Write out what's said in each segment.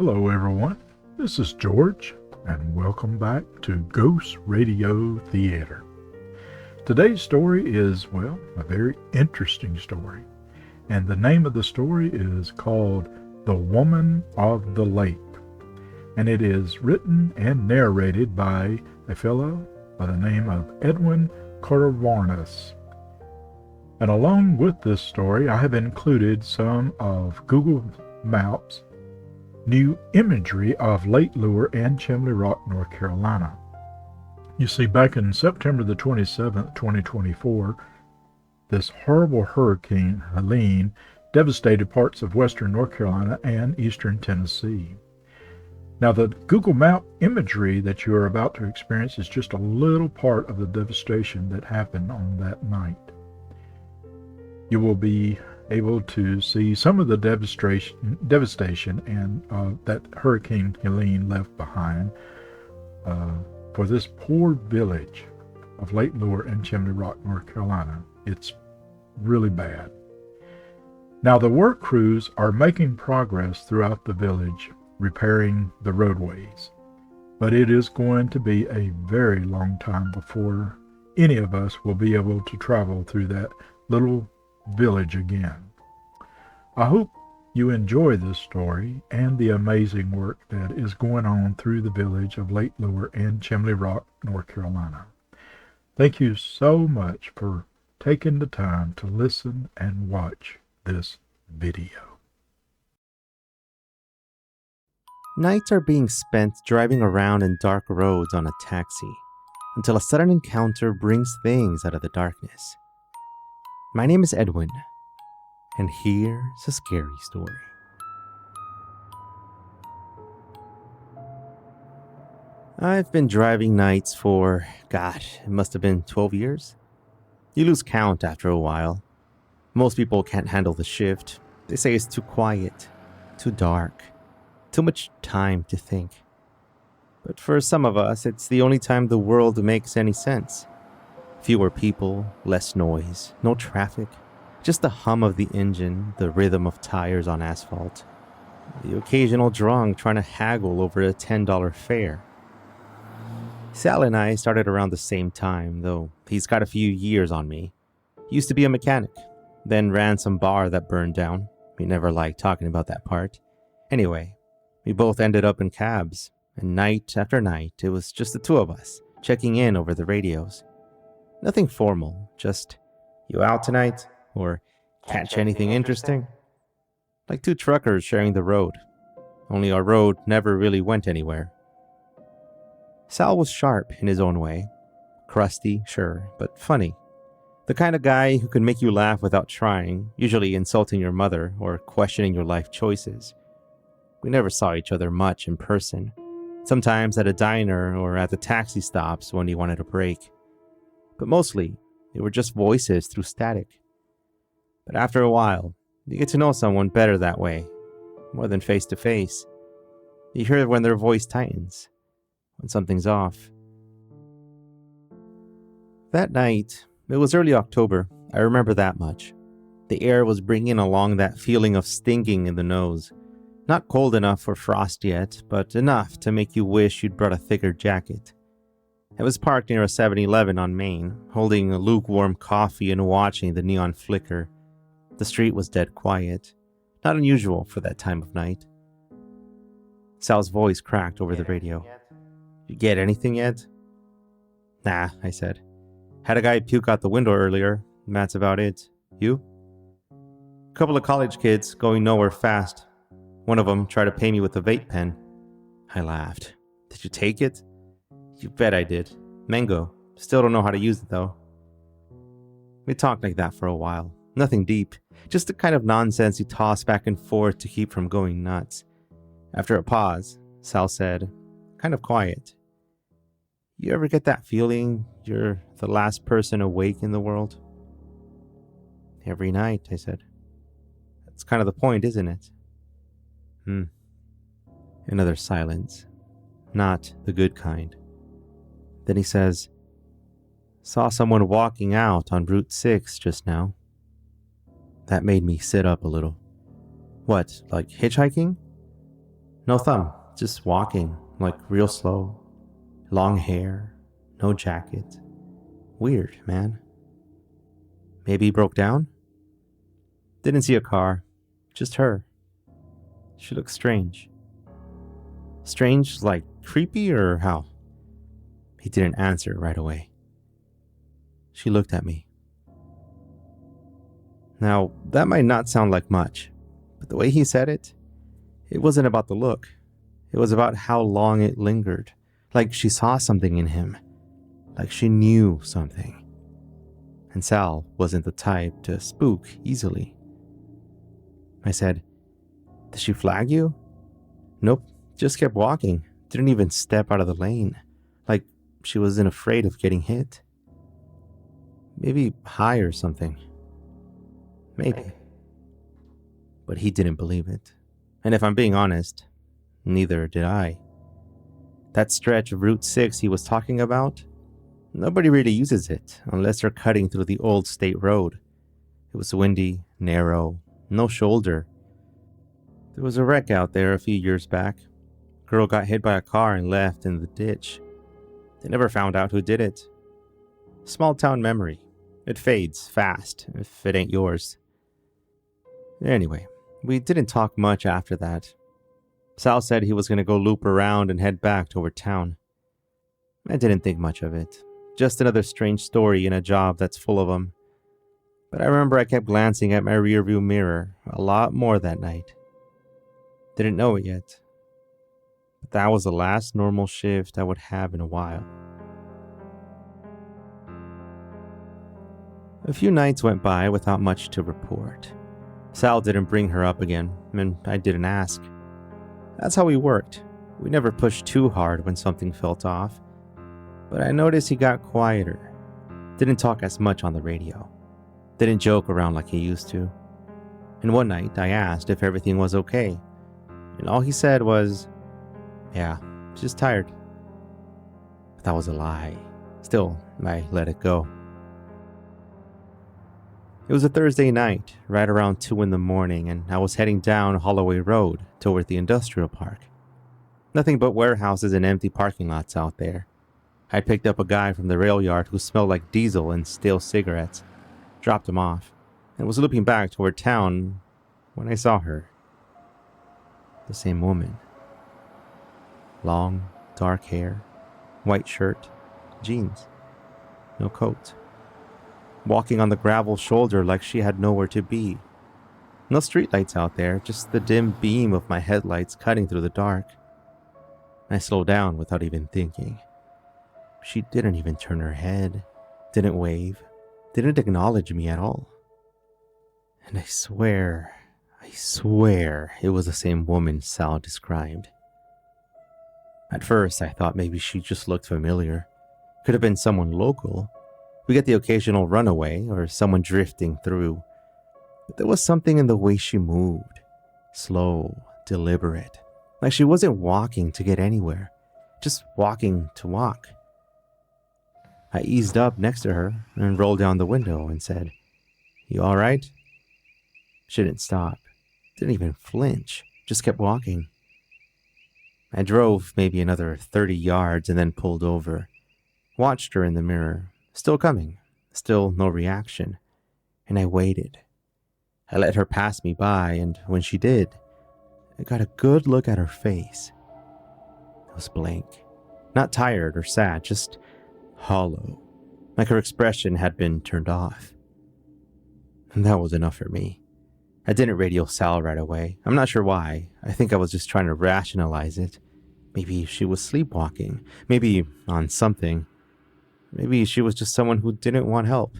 Hello everyone, this is George, and welcome back to Ghost Radio Theater. Today's story is, a very interesting story, and the name of the story is called The Woman of the Lake, and it is written and narrated by a fellow by the name of Edwin Covarrubias. And along with this story, I have included some of Google Maps' new imagery of Lake Lure and Chimney Rock, North Carolina. You see, back in September the 27th, 2024, this horrible hurricane, Helene, devastated parts of western North Carolina and eastern Tennessee. Now, the Google Map imagery that you are about to experience is just a little part of the devastation that happened on that night. You will be able to see some of the devastation and that Hurricane Helene left behind for this poor village of Lake Lure and Chimney Rock, North Carolina. It's really bad. Now, the work crews are making progress throughout the village, repairing the roadways, but it is going to be a very long time before any of us will be able to travel through that little village again. I hope you enjoy this story and the amazing work that is going on through the village of Lake Lure and Chimney Rock, North Carolina. Thank you so much for taking the time to listen and watch this video. Nights are being spent driving around in dark roads on a taxi until a sudden encounter brings things out of the darkness. My name is Edwin, and here's a scary story. I've been driving nights for, it must have been 12 years. You lose count after a while. Most people can't handle the shift. They say it's too quiet, too dark, too much time to think. But for some of us, it's the only time the world makes any sense. Fewer people, less noise, no traffic, just the hum of the engine, the rhythm of tires on asphalt, the occasional drunk trying to haggle over a $10 fare. Sal and I started around the same time, though he's got a few years on me. He used to be a mechanic, then ran some bar that burned down. We never liked talking about that part. Anyway, we both ended up in cabs, and night after night, it was just the two of us, checking in over the radios. Nothing formal, just, "You out tonight?" or "Catch anything interesting?" Like two truckers sharing the road. Only our road never really went anywhere. Sal was sharp in his own way. Crusty, sure, but funny. The kind of guy who could make you laugh without trying, usually insulting your mother or questioning your life choices. We never saw each other much in person. Sometimes at a diner or at the taxi stops when he wanted a break. But mostly, they were just voices through static. But after a while, you get to know someone better that way, more than face to face. You hear when their voice tightens, when something's off. That night, it was early October, I remember that much. The air was bringing along that feeling of stinging in the nose. Not cold enough for frost yet, but enough to make you wish you'd brought a thicker jacket. I was parked near a 7-Eleven on Main, holding a lukewarm coffee and watching the neon flicker. The street was dead quiet, not unusual for that time of night. Sal's voice cracked over the radio. "You get anything yet?" "Nah," I said. "Had a guy puke out the window earlier. That's about it. You?" "A couple of college kids going nowhere fast. One of them tried to pay me with a vape pen." I laughed. "Did you take it?" "You bet I did. Mango. Still don't know how to use it, though." We talked like that for a while. Nothing deep. Just the kind of nonsense you toss back and forth to keep from going nuts. After a pause, Sal said, kind of quiet, "You ever get that feeling you're the last person awake in the world?" "Every night," I said. "That's kind of the point, isn't it?" Another silence. Not the good kind. Then he says, "Saw someone walking out on Route 6 just now." That made me sit up a little. "What, like hitchhiking?" No thumb, just walking, like real slow. Long hair, no jacket. Weird, man. Maybe he broke down? Didn't see a car, just her. She looked strange. Strange, like creepy, or how? He didn't answer right away. She looked at me. Now, that might not sound like much, but the way he said it wasn't about the look. It was about how long it lingered. Like she saw something in him. Like she knew something. And Sal wasn't the type to spook easily. I said, "Did she flag you?" "Nope, just kept walking. Didn't even step out of the lane. Like she wasn't afraid of getting hit. Maybe high or something. Maybe." But he didn't believe it. And if I'm being honest, neither did I. That stretch of Route 6 he was talking about, nobody really uses it unless they're cutting through the old state road. It was windy, narrow, no shoulder. There was a wreck out there a few years back. Girl got hit by a car and left in the ditch. They never found out who did it. Small town memory. It fades fast if it ain't yours. Anyway, we didn't talk much after that. Sal said he was going to go loop around and head back toward town. I didn't think much of it. Just another strange story in a job that's full of them. But I remember I kept glancing at my rearview mirror a lot more that night. Didn't know it yet. But that was the last normal shift I would have in a while. A few nights went by without much to report. Sal didn't bring her up again, and I didn't ask. That's how we worked. We never pushed too hard when something felt off. But I noticed he got quieter. Didn't talk as much on the radio. Didn't joke around like he used to. And one night I asked if everything was okay. And all he said was, "Yeah, just tired." But that was a lie. Still, I let it go. It was a Thursday night, right around 2 in the morning, and I was heading down Holloway Road toward the industrial park. Nothing but warehouses and empty parking lots out there. I picked up a guy from the rail yard who smelled like diesel and stale cigarettes, dropped him off, and was looping back toward town when I saw her. The same woman. Long, dark hair, white shirt, jeans, no coat. Walking on the gravel shoulder like she had nowhere to be. No streetlights out there, just the dim beam of my headlights cutting through the dark. I slowed down without even thinking. She didn't even turn her head, didn't wave, didn't acknowledge me at all. And I swear it was the same woman Sal described. At first, I thought maybe she just looked familiar. Could have been someone local. We get the occasional runaway or someone drifting through. But there was something in the way she moved. Slow, deliberate. Like she wasn't walking to get anywhere. Just walking to walk. I eased up next to her and rolled down the window and said, "You all right?" She didn't stop. Didn't even flinch. Just kept walking. I drove maybe another 30 yards and then pulled over. Watched her in the mirror. Still coming. Still no reaction. And I waited. I let her pass me by, and when she did, I got a good look at her face. It was blank. Not tired or sad, just hollow. Like her expression had been turned off. And that was enough for me. I didn't radio Sal right away. I'm not sure why. I think I was just trying to rationalize it. Maybe she was sleepwalking. Maybe on something. Maybe she was just someone who didn't want help.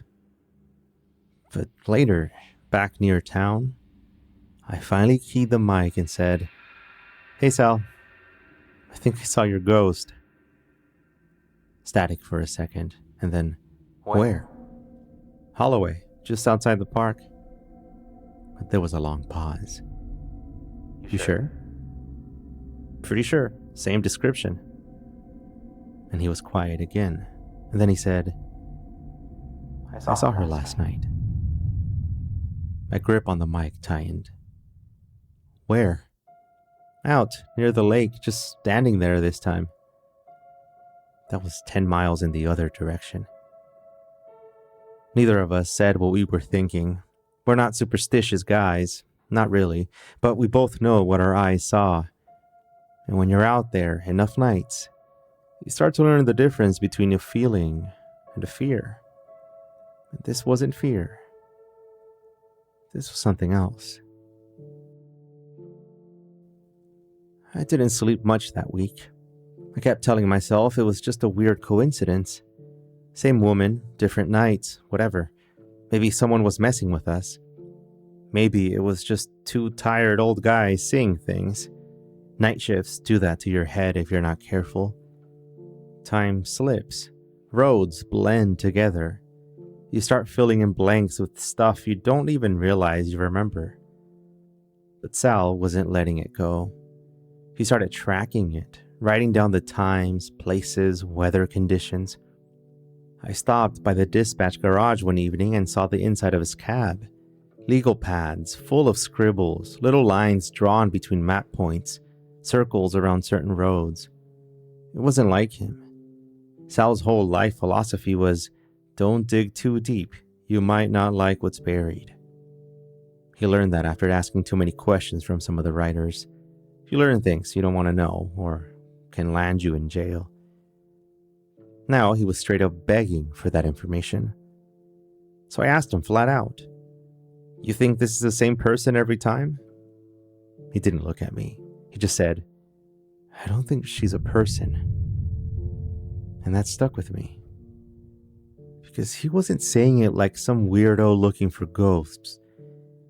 But later, back near town, I finally keyed the mic and said, "Hey Sal, I think I saw your ghost." Static for a second, and then, "Where?" "Holloway, just outside the park." But there was a long pause. "You sure?" "Pretty sure, same description." And he was quiet again. And then he said, I saw her last night." My grip on the mic tightened. "Where?" Out near the lake, just standing there this time. That was 10 miles in the other direction. Neither of us said what we were thinking. We're not superstitious guys, not really, but we both know what our eyes saw. And when you're out there enough nights, you start to learn the difference between a feeling and a fear. And this wasn't fear. This was something else. I didn't sleep much that week. I kept telling myself it was just a weird coincidence. Same woman, different nights, whatever. Maybe someone was messing with us. Maybe it was just two tired old guys seeing things. Night shifts do that to your head if you're not careful. Time slips. Roads blend together. You start filling in blanks with stuff you don't even realize you remember. But Sal wasn't letting it go. He started tracking it, writing down the times, places, weather conditions. I stopped by the dispatch garage one evening and saw the inside of his cab. Legal pads full of scribbles, little lines drawn between map points, circles around certain roads. It wasn't like him. Sal's whole life philosophy was, don't dig too deep, you might not like what's buried. He learned that after asking too many questions from some of the writers. You learn things you don't want to know or can land you in jail. Now he was straight up begging for that information. So I asked him flat out, you think this is the same person every time? He didn't look at me. He just said, I don't think she's a person. And that stuck with me. Because he wasn't saying it like some weirdo looking for ghosts.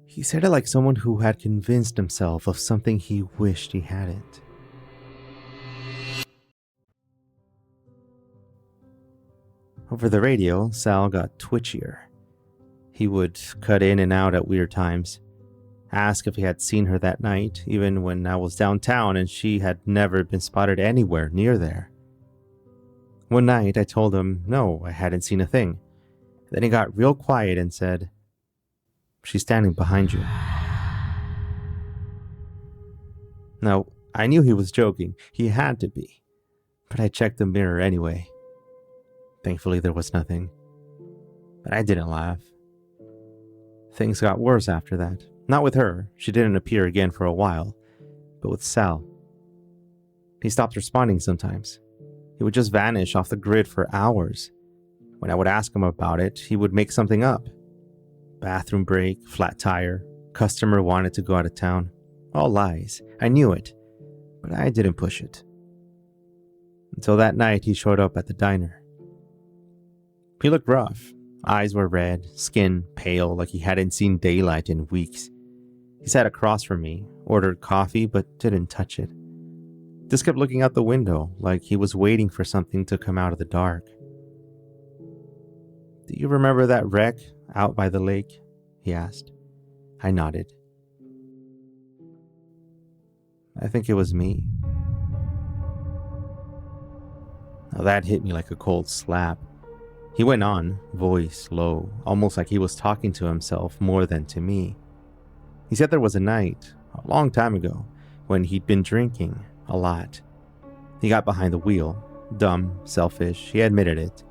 He said it like someone who had convinced himself of something he wished he hadn't. Over the radio, Sal got twitchier. He would cut in and out at weird times, ask if he had seen her that night, even when I was downtown and she had never been spotted anywhere near there. One night, I told him no, I hadn't seen a thing. Then he got real quiet and said, she's standing behind you. Now, I knew he was joking. He had to be. But I checked the mirror anyway. Thankfully, there was nothing. But I didn't laugh. Things got worse after that. Not with her. She didn't appear again for a while. But with Sal. He stopped responding sometimes. He would just vanish off the grid for hours. When I would ask him about it, he would make something up. Bathroom break, flat tire, customer wanted to go out of town. All lies. I knew it. But I didn't push it. Until that night he showed up at the diner. He looked rough. Eyes were red, skin pale like he hadn't seen daylight in weeks. He sat across from me, ordered coffee, but didn't touch it. Just kept looking out the window like he was waiting for something to come out of the dark. Do you remember that wreck out by the lake? He asked. I nodded. I think it was me. Now that hit me like a cold slap. He went on, voice low, almost like he was talking to himself more than to me. He said there was a night, a long time ago, when he'd been drinking a lot. He got behind the wheel, dumb, selfish, he admitted it.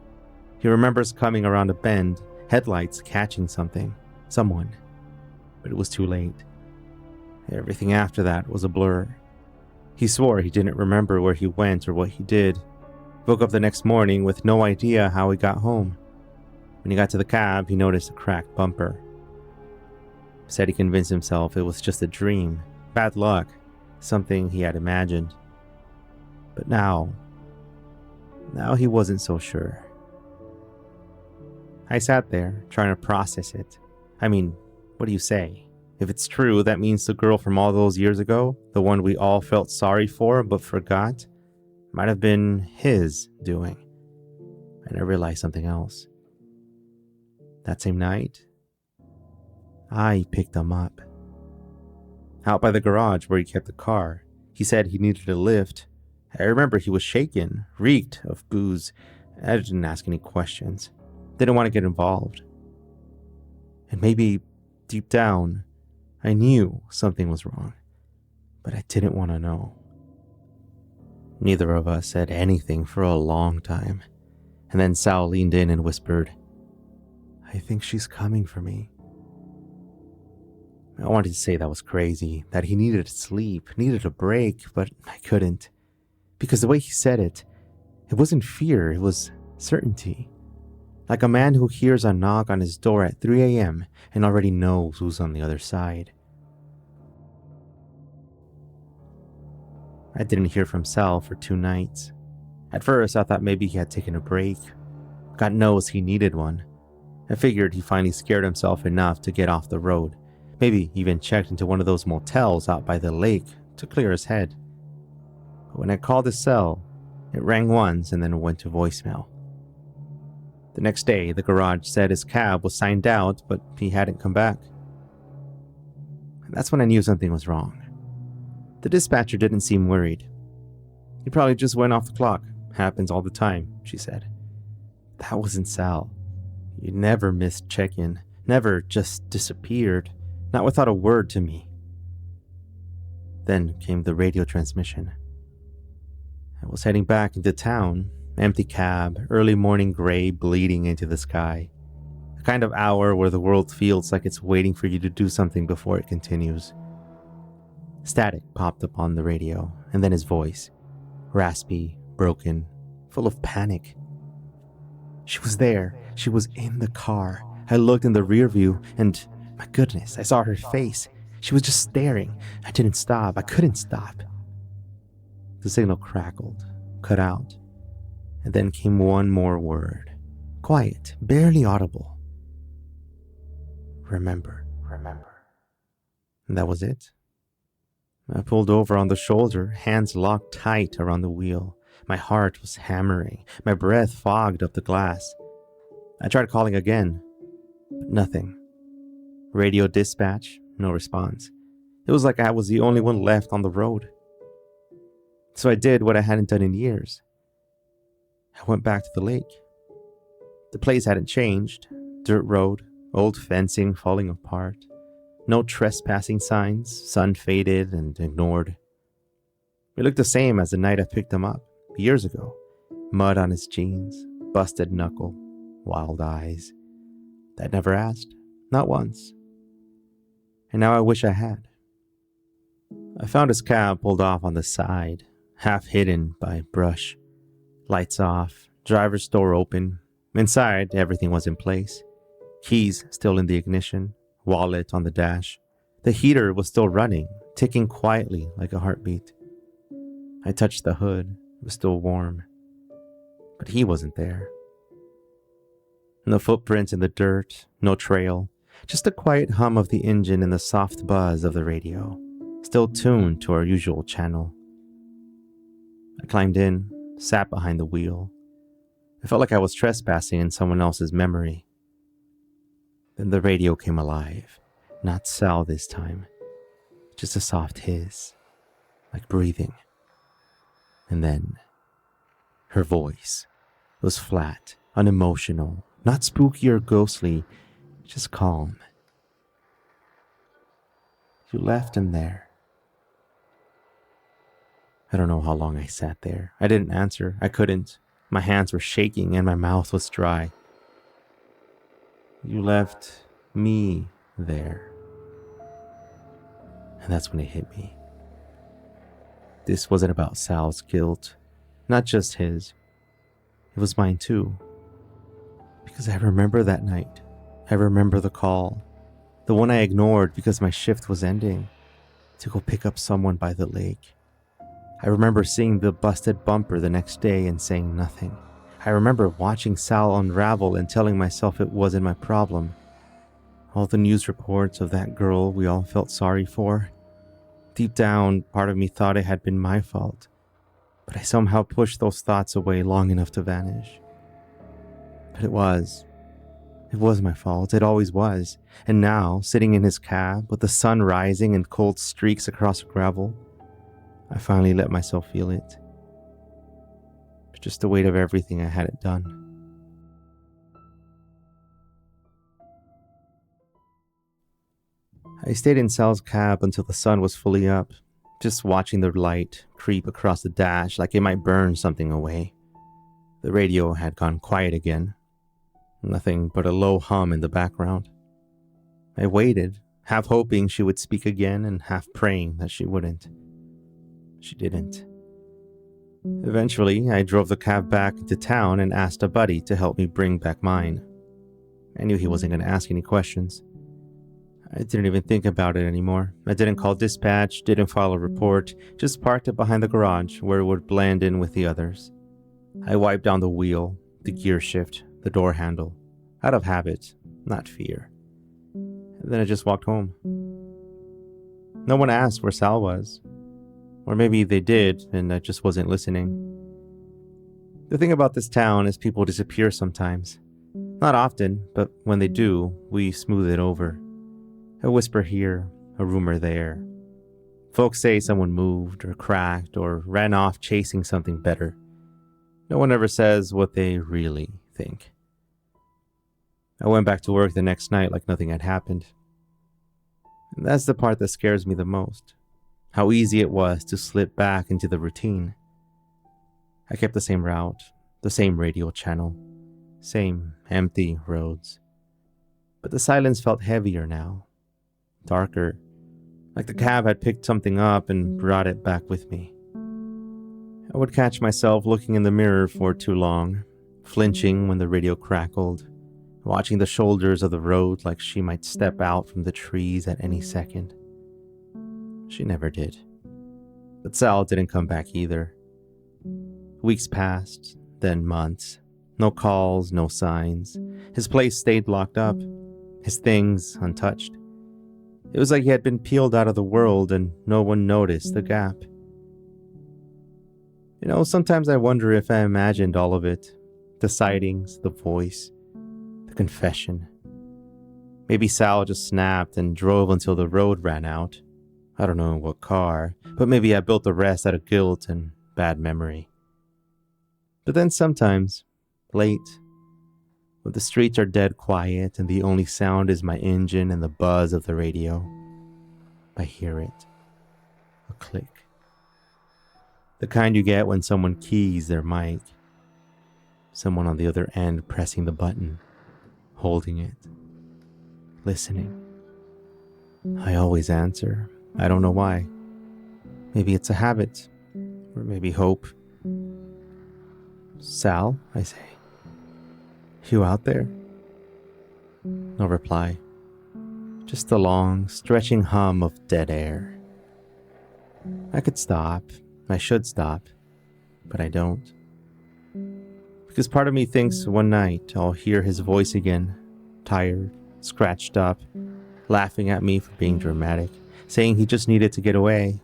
He remembers coming around a bend, headlights catching something, someone. But it was too late. Everything after that was a blur. He swore he didn't remember where he went or what he did. Woke up the next morning with no idea how he got home. When he got to the cab, he noticed a cracked bumper. Said he convinced himself it was just a dream, bad luck, something he had imagined. But now he wasn't so sure. I sat there, trying to process it. I mean, what do you say? If it's true, that means the girl from all those years ago, the one we all felt sorry for but forgot, might have been his doing. And I realized something else. That same night, I picked him up. Out by the garage where he kept the car, he said he needed a lift. I remember he was shaken, reeked of booze. I didn't ask any questions. Didn't want to get involved. And maybe, deep down, I knew something was wrong. but I didn't want to know. Neither of us said anything for a long time, and then Sal leaned in and whispered, "I think she's coming for me." I wanted to say that was crazy, that he needed sleep, needed a break, but I couldn't. Because the way he said it wasn't fear, it was certainty. Like a man who hears a knock on his door at 3 a.m. and already knows who's on the other side. I didn't hear from Sal for 2 nights. At first, I thought maybe he had taken a break. God knows he needed one. I figured he finally scared himself enough to get off the road. Maybe even checked into one of those motels out by the lake to clear his head. But when I called his cell, it rang once and then went to voicemail. The next day, the garage said his cab was signed out, but he hadn't come back. And that's when I knew something was wrong. The dispatcher didn't seem worried. "He probably just went off the clock. Happens all the time," she said. That wasn't Sal. He never missed check-in, never just disappeared, not without a word to me. Then came the radio transmission. I was heading back into town, empty cab, early morning gray bleeding into the sky. The kind of hour where the world feels like it's waiting for you to do something before it continues. Static popped up on the radio, and then his voice, raspy, broken, full of panic. She was there. She was in the car. I looked in the rear view, and my goodness, I saw her face. She was just staring. I didn't stop. I couldn't stop. The signal crackled, cut out, and then came one more word. Quiet, barely audible. Remember. And that was it. I pulled over on the shoulder, hands locked tight around the wheel. My heart was hammering. My breath fogged up the glass. I tried calling again, but nothing. Radio dispatch, no response. It was like I was the only one left on the road. So I did what I hadn't done in years. I went back to the lake. The place hadn't changed. Dirt road, old fencing falling apart. No trespassing signs, sun faded and ignored. It looked the same as the night I picked him up, years ago. Mud on his jeans, busted knuckle, wild eyes. I'd never asked, not once. And now I wish I had. I found his cab pulled off on the side, half hidden by brush. Lights off, driver's door open. Inside, everything was in place. Keys still in the ignition, wallet on the dash. The heater was still running, ticking quietly like a heartbeat. I touched the hood. It was still warm. But he wasn't there. No footprints in the dirt, no trail. Just the quiet hum of the engine and the soft buzz of the radio, still tuned to our usual channel. I climbed in, sat behind the wheel. I felt like I was trespassing in someone else's memory. Then the radio came alive. Not Sal this time. Just a soft hiss, like breathing. And then, her voice was flat, unemotional, not spooky or ghostly, just calm. "You left him there." I don't know how long I sat there. I didn't answer. I couldn't. My hands were shaking and my mouth was dry. "You left me there." And that's when it hit me. This wasn't about Sal's guilt. Not just his. It was mine too. Because I remember that night. I remember the call. The one I ignored because my shift was ending. To go pick up someone by the lake. I remember seeing the busted bumper the next day and saying nothing. I remember watching Sal unravel and telling myself it wasn't my problem. All the news reports of that girl we all felt sorry for. Deep down, part of me thought it had been my fault. But I somehow pushed those thoughts away long enough to vanish. But it was my fault. It always was. And now, sitting in his cab, with the sun rising and cold streaks across the gravel, I finally let myself feel it. Just the weight of everything I hadn't done. I stayed in Sal's cab until the sun was fully up, just watching the light creep across the dash like it might burn something away. The radio had gone quiet again. Nothing but a low hum in the background. I waited, half hoping she would speak again and half praying that she wouldn't. She didn't. Eventually, I drove the cab back into town and asked a buddy to help me bring back mine. I knew he wasn't going to ask any questions. I didn't even think about it anymore. I didn't call dispatch, didn't file a report, just parked it behind the garage where it would blend in with the others. I wiped down the wheel, the gear shift, the door handle, out of habit, not fear. And then I just walked home. No one asked where Sal was. Or maybe they did, and I just wasn't listening. The thing about this town is people disappear sometimes. Not often, but when they do, we smooth it over. A whisper here, a rumor there. Folks say someone moved or cracked or ran off chasing something better. No one ever says what they really think. I went back to work the next night like nothing had happened. And that's the part that scares me the most. How easy it was to slip back into the routine. I kept the same route, the same radio channel, same empty roads. But the silence felt heavier now, darker, like the cab had picked something up and brought it back with me. I would catch myself looking in the mirror for too long, flinching when the radio crackled, watching the shoulders of the road like she might step out from the trees at any second. She never did. But Sal didn't come back either. Weeks passed, then months. No calls, no signs. His place stayed locked up, his things untouched. It was like he had been peeled out of the world and no one noticed the gap. Sometimes I wonder if I imagined all of it. The sightings, the voice, the confession. Maybe Sal just snapped and drove until the road ran out. I don't know in what car, but maybe I built the rest out of guilt and bad memory. But then sometimes, late, when the streets are dead quiet and the only sound is my engine and the buzz of the radio, I hear it. A click. The kind you get when someone keys their mic. Someone on the other end pressing the button, holding it, listening. I always answer. I don't know why. Maybe it's a habit, or maybe hope. Sal, I say. You out there? No reply. Just a long, stretching hum of dead air. I could stop. I should stop. But I don't. Because part of me thinks one night I'll hear his voice again, tired, scratched up, laughing at me for being dramatic, saying he just needed to get away,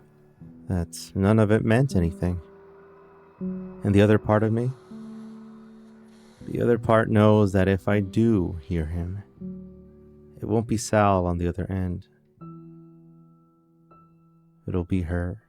that none of it meant anything. And the other part of me? The other part knows that if I do hear him, it won't be Sal on the other end. It'll be her.